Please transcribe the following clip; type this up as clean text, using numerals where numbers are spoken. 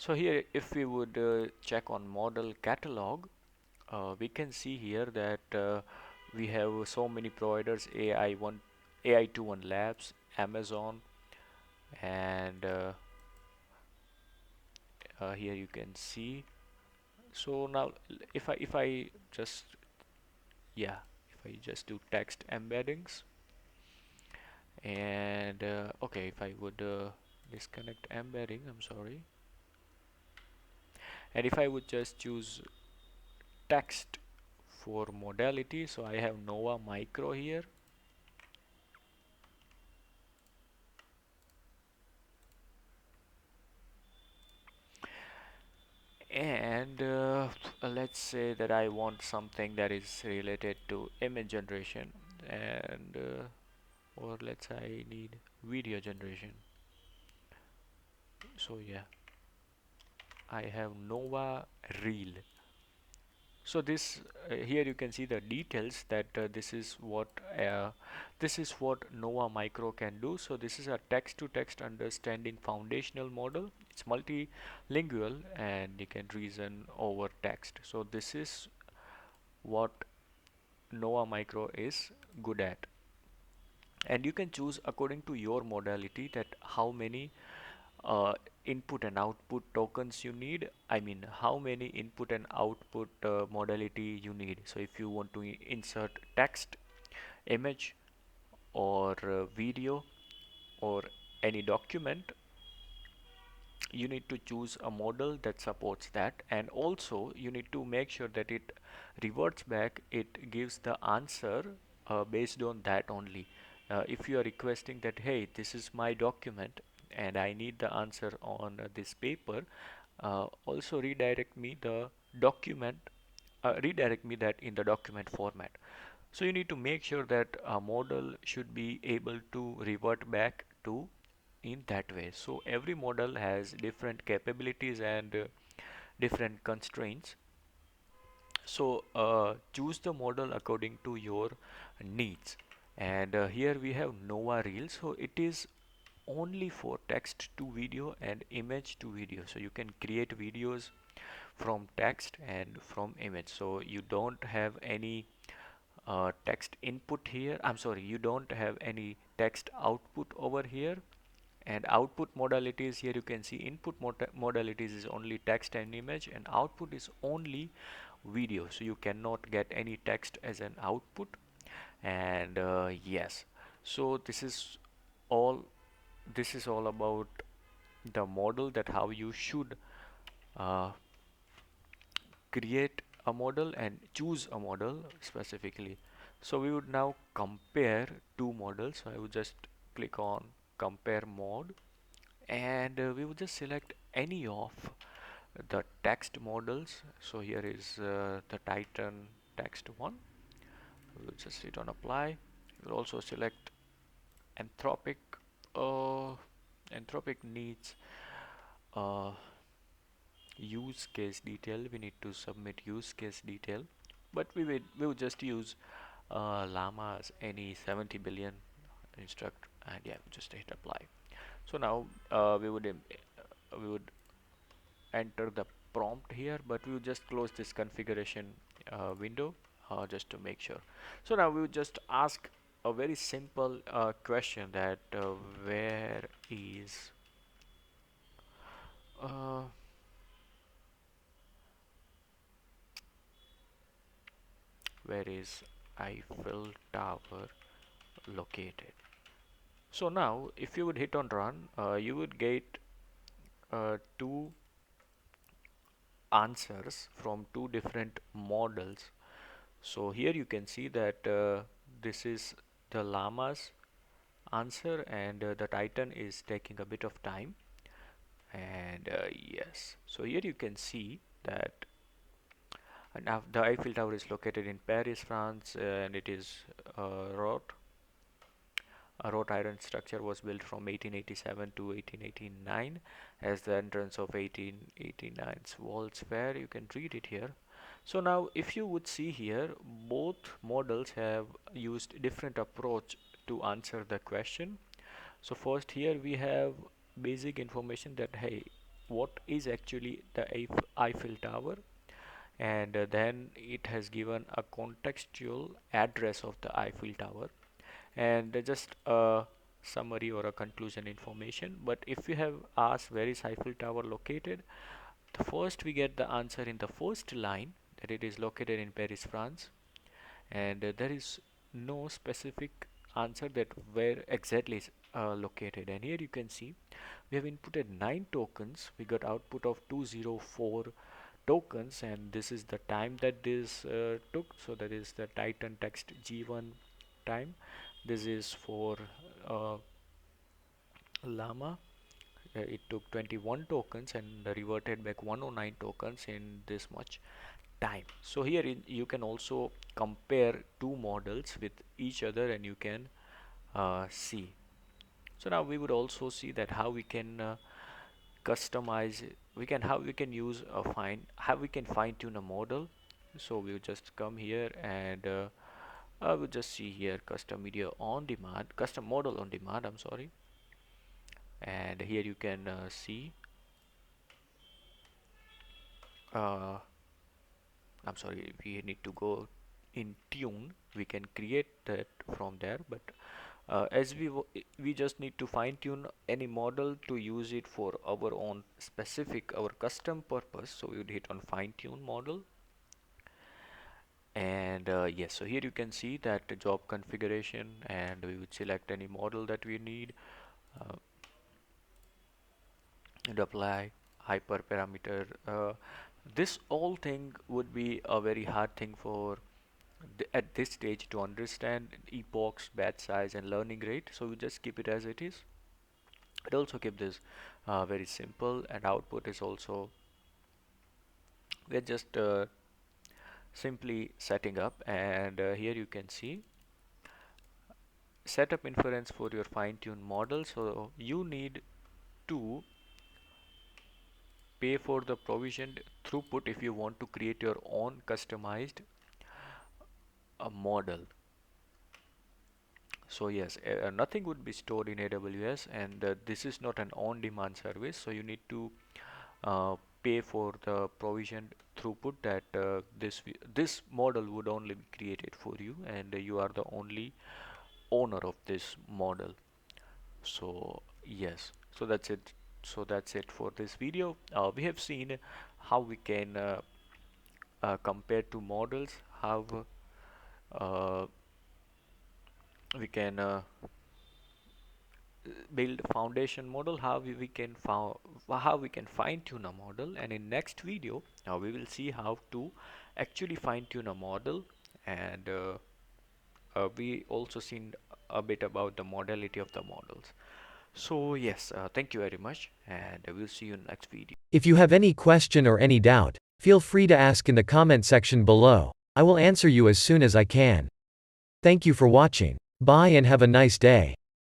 So here, if we would check on model catalog, we can see here that we have so many providers: AI21 Labs, Amazon, and here you can see. So now, if I just, yeah, if I just do text embeddings, and okay, if I would disconnect embedding, I'm sorry, and if I would just choose text for modality, so I have Nova Micro here, and let's say that I want something that is related to image generation, and or let's say I need video generation. So yeah, I have Nova Reel. So this here you can see the details that this is what Nova Micro can do. So this is a text-to-text understanding foundational model. It's multilingual and you can reason over text. So this is what Nova Micro is good at. And you can choose according to your modality that how many uh, input and output tokens you need. I mean, how many input and output modality you need. So if you want to insert text, image, or video, or any document, you need to choose a model that supports that, and also you need to make sure that it reverts back, it gives the answer based on that only. If you are requesting that, hey, this is my document and I need the answer on this paper, also redirect me that in the document format. So you need to make sure that a model should be able to revert back to in that way. So every model has different capabilities and different constraints. So choose the model according to your needs. And here we have Nova Reel. So it is only for text to video and image to video. So you can create videos from text and from image. So you don't have any text input here. I'm sorry, you don't have any text output over here. And output modalities, here you can see input modalities is only text and image, and output is only video. So you cannot get any text as an output. And yes, so all this is all about the model, that how you should uh, create a model and choose a model specifically. So we would now compare two models. So I would just click on compare mode, and we would just select any of the text models. So here is the Titan text one. We will just hit on apply. We'll also select Anthropic. uh, Anthropic needs uh, use case detail. We need to submit use case detail, but we would just use Llama's any 70 billion instruct, and yeah, just hit apply. So now we would enter the prompt here, but we will just close this configuration window just to make sure. So now we will just ask a very simple question that where is uh, where is Eiffel Tower located? So now if you would hit on run, you would get two answers from two different models. So here you can see that this is the Llama's answer, and the Titan is taking a bit of time. And yes, so here you can see that now the Eiffel Tower is located in Paris, France, and it is wrought. A wrought iron structure was built from 1887 to 1889 as the entrance of 1889's World's Fair. You can read it here. So now if you would see here, both models have used different approach to answer the question. So first here we have basic information that, hey, what is actually the Eiffel Tower, and then it has given a contextual address of the Eiffel Tower, and just a summary or a conclusion information. But if you have asked where is Eiffel Tower located, the first we get the answer in the first line that it is located in Paris, France, and there is no specific answer that where exactly is located. And here you can see we have inputted 9 tokens. We got output of 204 tokens, and this is the time that this took. So that is the Titan text G1 time. This is for uh, Llama. It took 21 tokens and reverted back 109 tokens in this much time. So here you can also compare two models with each other, and you can see. So now we would also see that how we can customize we can how we can use a how we can fine tune a model. So we'll just come here, and I will just see here custom media on demand, custom model on demand, I'm sorry. And here you can see uh, I'm sorry, we need to go in tune. We can create that from there, but as we just need to fine tune any model to use it for our own specific, our custom purpose. So we would hit on fine tune model, and yes, so here you can see that the job configuration, and we would select any model that we need uh, and apply hyperparameter. This whole thing would be a very hard thing for at this stage to understand: epochs, batch size, and learning rate. So we just keep it as it is. It also keep this very simple, and output is also, we're just simply setting up. And here you can see set up inference for your fine-tuned model. So you need to pay for the provisioned throughput if you want to create your own customized model. So yes, nothing would be stored in AWS, and this is not an on-demand service, so you need to pay for the provisioned throughput that this model would only be created for you, and you are the only owner of this model. So yes, so that's it. So that's it for this video. We have seen how we can compare two models, how uh, we can build foundation model, how we can fine tune a model. And in next video we will see how to actually fine tune a model, and we also seen a bit about the modality of the models. So yes, thank you very much, and we'll see you in next video. If you have any question or any doubt, feel free to ask in the comment section below. I will answer you as soon as I can. Thank you for watching. Bye and have a nice day.